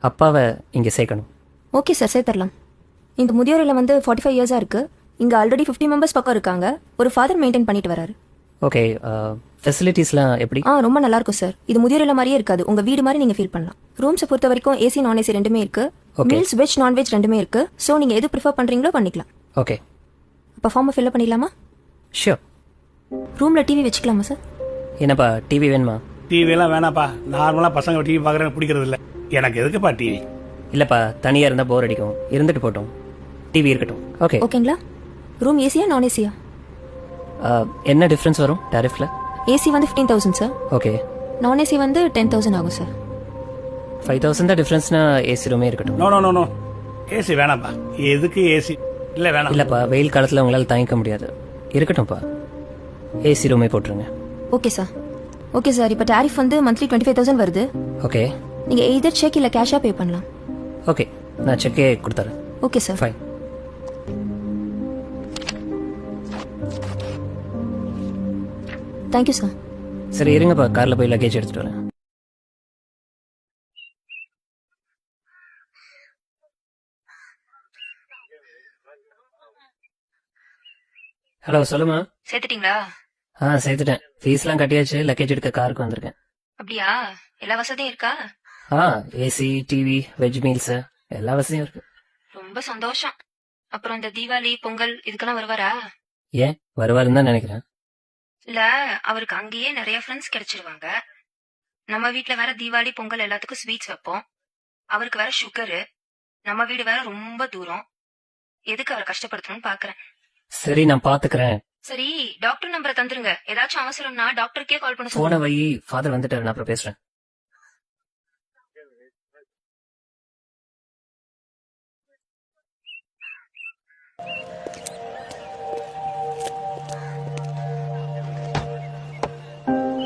அப்பாவை இங்கே சேர்க்கணும். ஓகே சார், சேர்த்துடலாம். இந்த முதியோர் இல்லம் வந்து 45 இயர்ஸாக இருக்குது. இங்கே ஆல்ரெடி 50 மெம்பர்ஸ் பக்கம் இருக்காங்க. ஒரு ஃபாதர் மெயின்டைன் பண்ணிட்டு வராரு. ஓகே, ஃபெசிலிட்டிஸ்லாம் எப்படி? ரொம்ப நல்லா இருக்கும் சார். இது முதியோர் இல்லம் மாதிரியே இருக்காது, உங்கள் வீடு மாதிரி நீங்கள் ஃபீல் பண்ணலாம். ரூம்ஸை பொறுத்த வரைக்கும் ஏசி நான் ஏசி ரெண்டுமே இருக்குது. மீல்ஸ் வெஜ் நான்வெஜ் ரெண்டுமே இருக்குது. ஸோ நீங்கள் எது ப்ரிஃபர் பண்ணுறீங்களோ பண்ணிக்கலாம். ஓகே, அப்போ ஃபார்மை ஃபில்அப் பண்ணிடலாமா? ஷியோர். ரூமில் டிவி வச்சுக்கலாமா சார்? என்னப்பா டிவி வேணுமா? டிவிலாம் வேணாப்பா. நார்மலாக பசங்க டிவி பார்க்குறேன், பிடிக்கிறது இல்லை. எனக்கு எதுக்குப்பா டிவி? இல்லைப்பா, தனியாக இருந்தால் போர் அடிக்கும். இருந்துட்டு போட்டோம், டிவி இருக்கட்டும். ஓகே ஓகேங்களா? ரூம் ஏசியா நான் ஏசியா? என்ன டிஃப்ரென்ஸ் வரும் டாரிஃபில்? ஏசி வந்து 15,000 சார். ஓகே, நான் ஏசி வந்து 10,000 ஆகும் சார். 5,000 தான் டிஃப்ரென்ஸ்னா ஏசி ரூமே இருக்கட்டும். No no no no, AC வேணாம்ப்பா. எதுக்கு ஏசி? இல்லை வேணாம். இல்லைப்பா, வெயில் காலத்தில் உங்களால் தாங்கிக்க முடியாது. இருக்கட்டும்ப்பா, ஏசி ரூமே போட்டுருங்க. Okay sir. ஓகே சார், இப்போ டாரிஃப் வந்து மந்த்லி 25,000 வருது. ஓகே, நீங்கள் எய்தர் செக் இல்லை கேஷாக பே பண்ணலாம். ஓகே, நான் செக்கே கொடுத்துறேன். Okay sir. Fine. Thank you sir. சரி இருங்கப்பா, காரில் போய் லக்கேஜ் எடுத்துகிட்டு வரேன். ஹலோ, சொல்லுமா? சேர்த்துட்டீங்களா? சேர்த்துட்டேன். ஃபீஸ்லாம் கட்டியாச்சு. லக்கேஜ் எடுக்க காருக்கு வந்திருக்கேன். அப்படியா? எல்லா வசதியும் இருக்கா? ஏசி, டிவி, வெஜ் மீல்ஸ் எல்லா வசதியும் இருக்கு. ரொம்ப சந்தோஷம். அப்புறம் இந்த தீபாவளி பொங்கல் இதுக்கெல்லாம் வருவாரா? ஏன் வருவாருன்னு தான் நினைக்கிறேன். இல்ல, அவருக்கு அங்கேயே நிறைய ஃப்ரெண்ட்ஸ் கிடைச்சிருவாங்க. நம்ம வீட்ல வேற தீபாவளி பொங்கல் எல்லாத்துக்கும் ஸ்வீட்ஸ் வைப்போம். அவருக்கு வேற சுகரு. நம்ம வீடு வேற ரொம்ப தூரம். எதுக்கு அவரை கஷ்டப்படுத்தணும்னு பாக்குறேன். சரி, நான் பாத்துக்கிறேன். சரி, டாக்டர் நம்பரை தந்துருங்க. ஏதாச்சும் அவசரம்னா டாக்டருக்கே கால் பண்ண போன சொல்லுங்க. வை, ஃபாதர் வந்துட்டாரு, நான் அப்புறம் பேசுறேன்.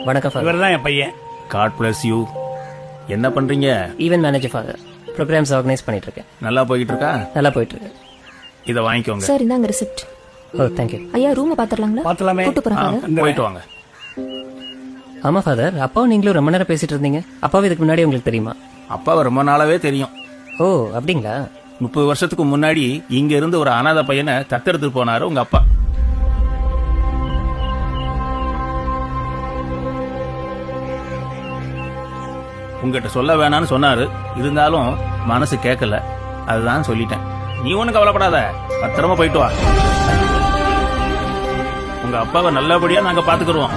வணக்கம் ஃபாதர். இவர் தான் என் பையன். God bless you. என்ன பண்றீங்க? Event manager father. Programmes organise பண்ணிட்டு இருக்கேன். நல்லா போயிட்டு இருக்கா? நல்லா போயிட்டு இருக்கு. இத வாங்கிக்கோங்க. சார், இந்தாங்க ரிசிப்ட். ஓ, தேங்க்யூ. ஐயா, ரூம் பாத்துறலாங்களா? பாத்துலாமே. கூட்டு போறேன் ஃபாதர். போயிட்டு வாங்க. ஆமா ஃபாதர், அப்பாவும் நீங்களும் ரொம்ப நேரம் பேசிட்டு இருந்தீங்க. அப்பாவும் இதுக்கு முன்னாடி உங்களுக்கு தெரியுமா? அப்பாவை ரொம்ப நாளாவே தெரியும். ஓ, அப்படிங்களா? 30 வருஷத்துக்கு முன்னாடி இங்க இருந்து ஒரு அனாதை பையனை தத்தெடுத்து போனாரு உங்க அப்பா. உங்ககிட்ட சொல்ல வேணாம்னு சொன்னாரு. இருந்தாலும் மனசு கேட்கல, அதுதான் சொல்லிட்டேன். நீ ஒண்ணும் கவலைப்படாத, பத்திரமா போயிட்டு வா. உங்க அப்பாவை நல்லபடியா நாங்க பாத்துக்கிறோம்.